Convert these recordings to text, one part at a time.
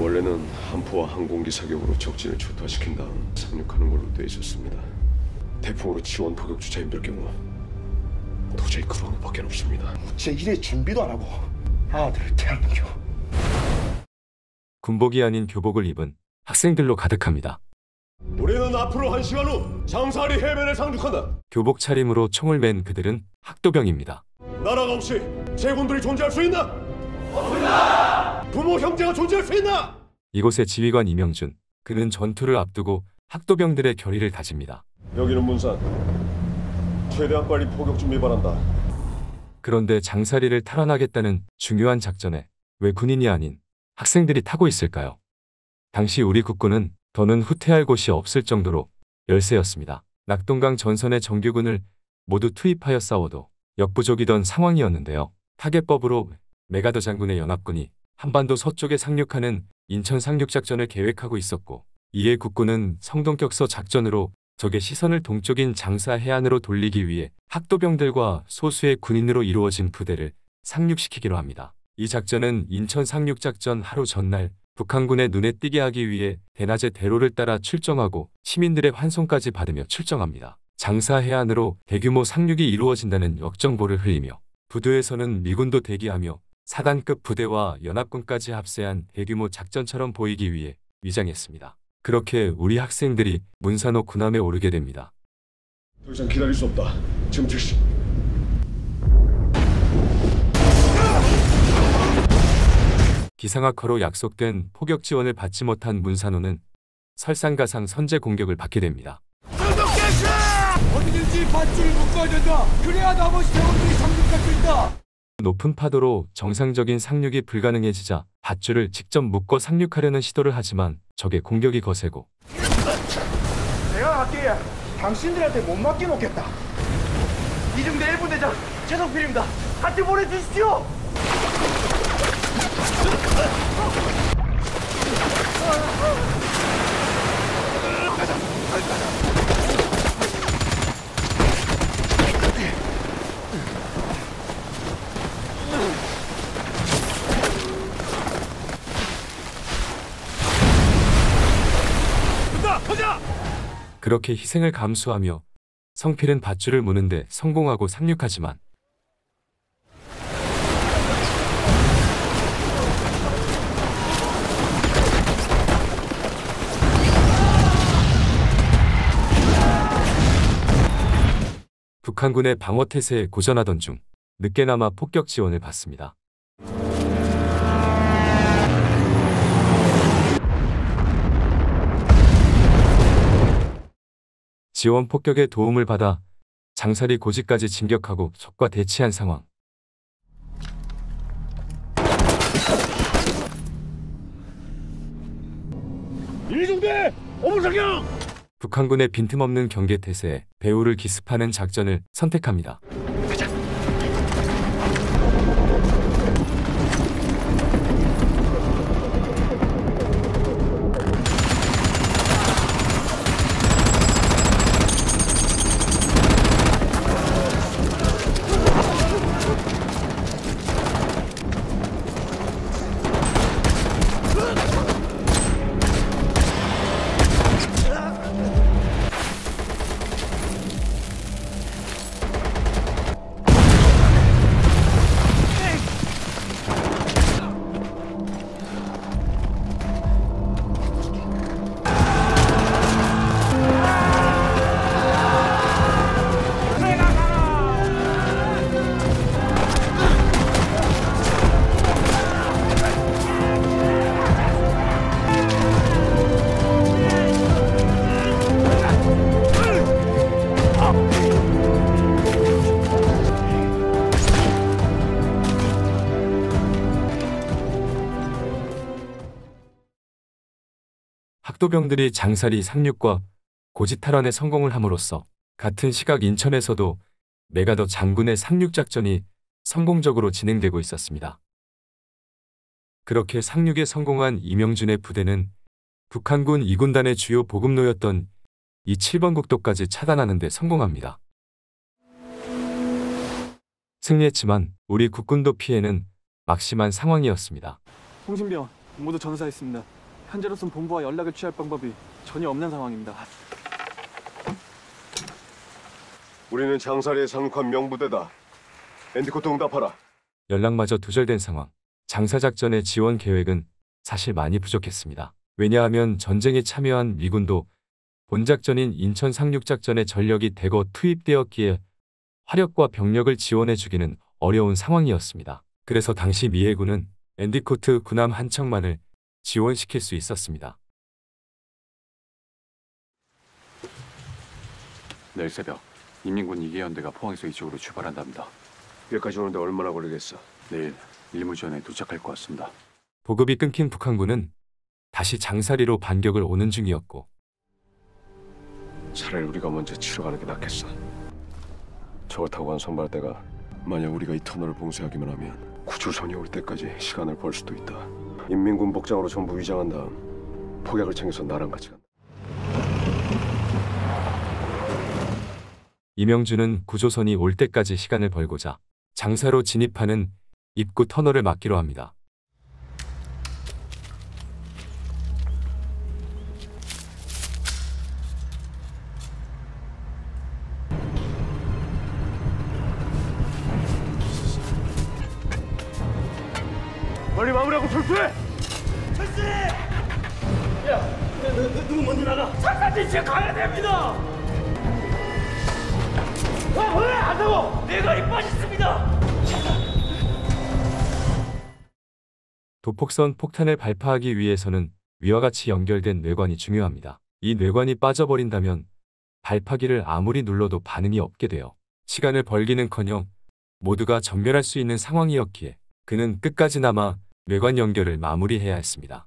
원래는 함포와 항공기 사격으로 적진을 초토화시킨 다음 상륙하는 걸로 돼 있었습니다. 태풍으로 지원 포격 주자 힘들 경우 도저히 그 방법밖에 없습니다. 제 일에 준비도 안 하고 아들을 태양겨. 군복이 아닌 교복을 입은 학생들로 가득합니다. 우리는 앞으로 1시간 후 장사리 해변에 상륙한다. 교복 차림으로 총을 맨 그들은 학도병입니다. 나라가 없이 제군들이 존재할 수 있나? 없습니다. 부모 형제가 존재할 수 있나? 이곳의 지휘관 이명준, 그는 전투를 앞두고 학도병들의 결의를 다집니다. 여기는 문산. 최대한 빨리 포격 준비 바란다. 그런데 장사리를 탈환하겠다는 중요한 작전에 왜 군인이 아닌 학생들이 타고 있을까요? 당시 우리 국군은 더는 후퇴할 곳이 없을 정도로 열세였습니다. 낙동강 전선의 정규군을 모두 투입하여 싸워도 역부족이던 상황이었는데요. 타겟법으로 메가더 장군의 연합군이 한반도 서쪽에 상륙하는 인천 상륙작전을 계획하고 있었고, 이에 국군은 성동격서 작전으로 적의 시선을 동쪽인 장사 해안으로 돌리기 위해 학도병들과 소수의 군인으로 이루어진 부대를 상륙시키기로 합니다. 이 작전은 인천 상륙작전 하루 전날 북한군의 눈에 띄게 하기 위해 대낮에 대로를 따라 출정하고 시민들의 환송까지 받으며 출정합니다. 장사 해안으로 대규모 상륙이 이루어진다는 역정보를 흘리며 부두에서는 미군도 대기하며 사단급 부대와 연합군까지 합세한 대규모 작전처럼 보이기 위해 위장했습니다. 그렇게 우리 학생들이 문산호 군함에 오르게 됩니다. 더 이상 기다릴 수 없다. 지금 즉시. 기상학허로 약속된 포격 지원을 받지 못한 문산호는 설상가상 선제 공격을 받게 됩니다. 어디든지 밧줄을 묶어야 된다. 그래야 나머지 대원들이 상륙할 수 있다. 높은 파도로 정상적인 상륙이 불가능해지자 밧줄을 직접 묶어 상륙하려는 시도를 하지만 적의 공격이 거세고, 내가 갈게. 당신들한테 못 맡겨놓겠다. 이중대 1분 대장 최성필입니다. 같이 보내주십시오. 그렇게 희생을 감수하며 성필은 밧줄을 무는데 성공하고 상륙하지만 북한군의 방어태세에 고전하던 중 늦게나마 폭격 지원을 받습니다. 지원 폭격의 도움을 받아 장사리 고지까지 진격하고 적과 대치한 상황. 이중대 어물사격! 북한군의 빈틈없는 경계태세에 배후를 기습하는 작전을 선택합니다. 학도병들이 장사리 상륙과 고지 탈환에 성공을 함으로써 같은 시각 인천에서도 메가더 장군의 상륙작전이 성공적으로 진행되고 있었습니다. 그렇게 상륙에 성공한 이명준의 부대는 북한군 2군단의 주요 보급로였던 이 7번 국도까지 차단하는 데 성공합니다. 승리했지만 우리 국군도 피해는 막심한 상황이었습니다. 통신병 모두 전사했습니다. 현재로선 본부와 연락을 취할 방법이 전혀 없는 상황입니다. 우리는 장사리에 상륙한 명부대다. 엔디코트 응답하라. 연락마저 두절된 상황. 장사작전의 지원 계획은 사실 많이 부족했습니다. 왜냐하면 전쟁에 참여한 미군도 본작전인 인천 상륙작전에 전력이 대거 투입되었기에 화력과 병력을 지원해주기는 어려운 상황이었습니다. 그래서 당시 미 해군은 엔디코트 군함 한 척만을 지원시킬 수 있었습니다. 내일 새벽 인민군 2개 연대가 포항에서 이쪽으로 출발한답니다. 여기까지 오는데 얼마나 걸리겠어? 내일 일무전에 도착할 것 같습니다. 보급이 끊긴 북한군은 다시 장사리로 반격을 오는 중이었고 차라리 우리가 먼저 치러 가는 게 낫겠어. 저걸 타고 간 선발대가 만약 우리가 이 터널을 봉쇄하기만 하면 구조선이 올 때까지 시간을 벌 수도 있다. 인민군 복장으로 전부 위장한 다음 폭약을 챙겨서 나랑 같이 간다. 이명준은 구조선이 올 때까지 시간을 벌고자 장사로 진입하는 입구 터널을 막기로 합니다. 빨리 마무리하고 철수해! 누구 먼저 나가? 잠깐 지금 가야 됩니다. 왜 안다고? 내가 이 빠졌습니다. 도폭선 폭탄을 발파하기 위해서는 위와 같이 연결된 뇌관이 중요합니다. 이 뇌관이 빠져버린다면 발파기를 아무리 눌러도 반응이 없게 돼요. 시간을 벌기는커녕 모두가 전멸할 수 있는 상황이었기에 그는 끝까지나마 뇌관 연결을 마무리해야 했습니다.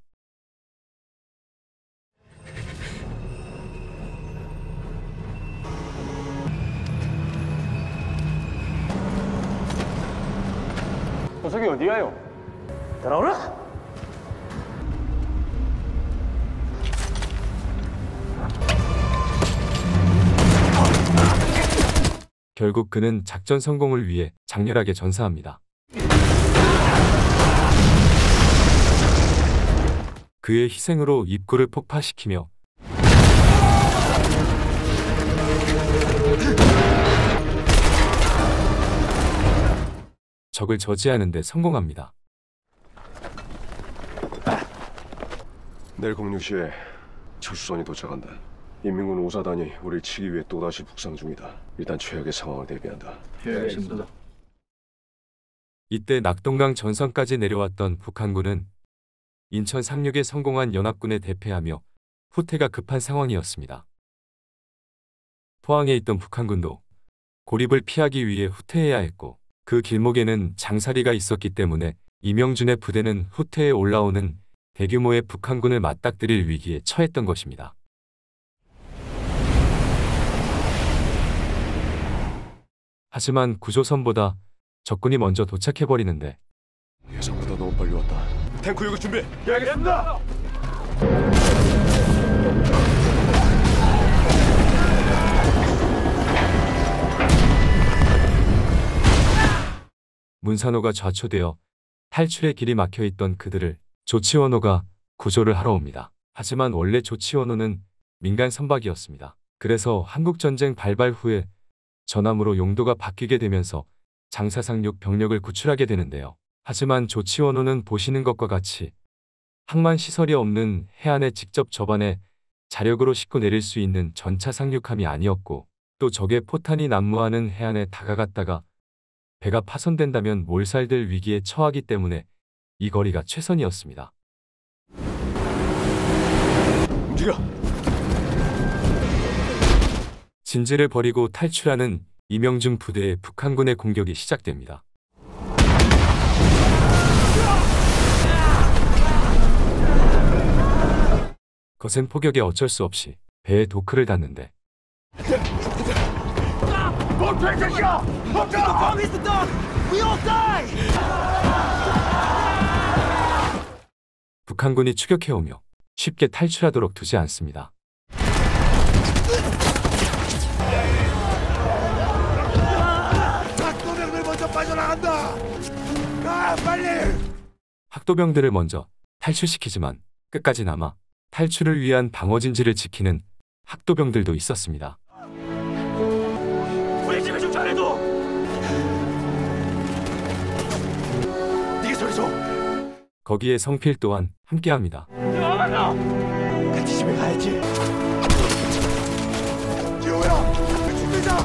녀석이 어디가요? 따라오라. 결국 그는 작전 성공을 위해 장렬하게 전사합니다. 그의 희생으로 입구를 폭파시키며 적을 저지하는 데 성공합니다. 내일 06시에 철수선이 도착한다. 인민군 5사단이 우리를 치기 위해 또다시 북상 중이다. 일단 최악의 상황을 대비한다. 알겠습니다. 이때 낙동강 전선까지 내려왔던 북한군은 인천 상륙에 성공한 연합군에 대패하며 후퇴가 급한 상황이었습니다. 포항에 있던 북한군도 고립을 피하기 위해 후퇴해야 했고 그 길목에는 장사리가 있었기 때문에 이명준의 부대는 후퇴에 올라오는 대규모의 북한군을 맞닥뜨릴 위기에 처했던 것입니다. 하지만 구조선보다 적군이 먼저 도착해버리는데 예상보다 너무 빨리 왔다. 탱크 요격 준비! 예, 알겠습니다. 문산호가 좌초되어 탈출의 길이 막혀있던 그들을 조치원호가 구조를 하러 옵니다. 하지만 원래 조치원호는 민간 선박이었습니다. 그래서 한국전쟁 발발 후에 전함으로 용도가 바뀌게 되면서 장사상륙 병력을 구출하게 되는데요. 하지만 조치원호는 보시는 것과 같이 항만 시설이 없는 해안에 직접 접안해 자력으로 싣고 내릴 수 있는 전차 상륙함이 아니었고 또 적의 포탄이 난무하는 해안에 다가갔다가 배가 파손된다면 몰살될 위기에 처하기 때문에 이 거리가 최선이었습니다. 움직여! 진지를 버리고 탈출하는 이명준 부대의 북한군의 공격이 시작됩니다. 거센 폭격에 어쩔 수 없이 배에 도크를 닿는데 북한군이 추격해오며 쉽게 탈출하도록 두지 않습니다. 학도병들 먼저 빠져나간다. 가 빨리. 학도병들을 먼저 탈출시키지만 끝까지 남아 탈출을 위한 방어진지를 지키는 학도병들도 있었습니다. 우리 집에 좀 잘해도. 네가 저리 줘. 거기에 성필 또한 함께합니다. 나가라. 같이 집에 가야지. 지호야, 그 죽이자.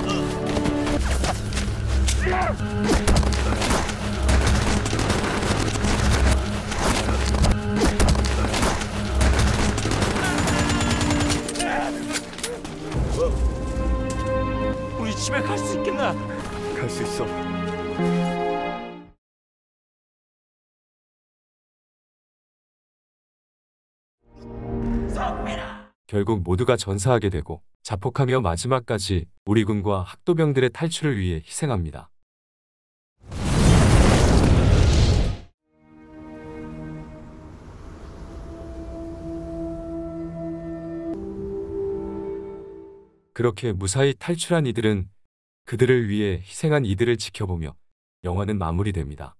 우리 집에 갈 수 있겠나? 갈 수 있어. 결국 모두가 전사하게 되고 자폭하며 마지막까지 우리 군과 학도병들의 탈출을 위해 희생합니다. 그렇게 무사히 탈출한 이들은 그들을 위해 희생한 이들을 지켜보며 영화는 마무리됩니다.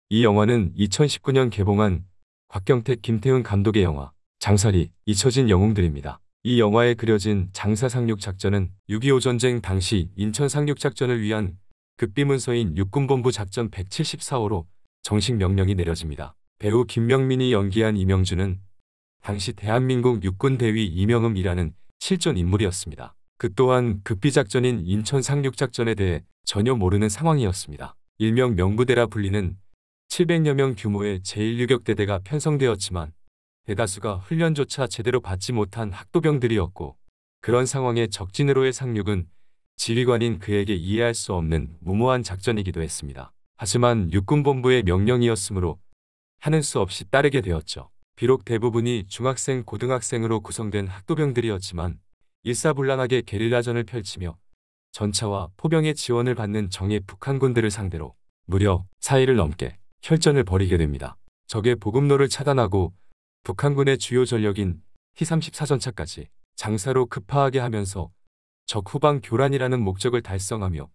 이 영화는 2019년 개봉한 곽경택, 김태훈 감독의 영화 장살이 잊혀진 영웅들입니다. 이 영화에 그려진 장사 상륙 작전은 6.25 전쟁 당시 인천 상륙 작전을 위한 급비문서인 육군본부 작전 174호로 정식 명령이 내려집니다. 배우 김명민이 연기한 이명준은 당시 대한민국 육군대위 이명음이라는 실존 인물이었습니다. 그 또한 급비작전인 인천 상륙작전에 대해 전혀 모르는 상황이었습니다. 일명 명부대라 불리는 700여 명 규모의 제1유격대대가 편성되었지만 대다수가 훈련조차 제대로 받지 못한 학도병들이었고, 그런 상황에 적진으로의 상륙은 지휘관인 그에게 이해할 수 없는 무모한 작전이기도 했습니다. 하지만 육군본부의 명령이었으므로 하는 수 없이 따르게 되었죠. 비록 대부분이 중학생, 고등학생으로 구성된 학도병들이었지만 일사불란하게 게릴라전을 펼치며 전차와 포병의 지원을 받는 정예 북한군들을 상대로 무려 4일을 넘게 혈전을 벌이게 됩니다. 적의 보급로를 차단하고 북한군의 주요 전력인 T-34전차까지 장사로 급파하게 하면서 적 후방 교란이라는 목적을 달성하며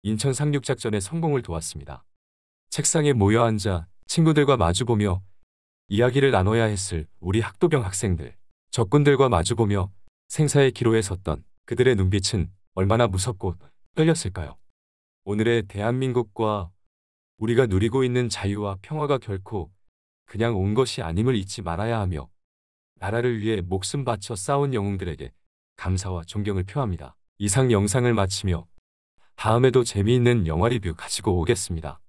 인천 상륙작전의 성공을 도왔습니다. 책상에 모여 앉아 친구들과 마주보며 이야기를 나눠야 했을 우리 학도병 학생들, 적군들과 마주보며 생사의 기로에 섰던 그들의 눈빛은 얼마나 무섭고 떨렸을까요? 오늘의 대한민국과 우리가 누리고 있는 자유와 평화가 결코 그냥 온 것이 아님을 잊지 말아야 하며 나라를 위해 목숨 바쳐 싸운 영웅들에게 감사와 존경을 표합니다. 이상 영상을 마치며 다음에도 재미있는 영화 리뷰 가지고 오겠습니다.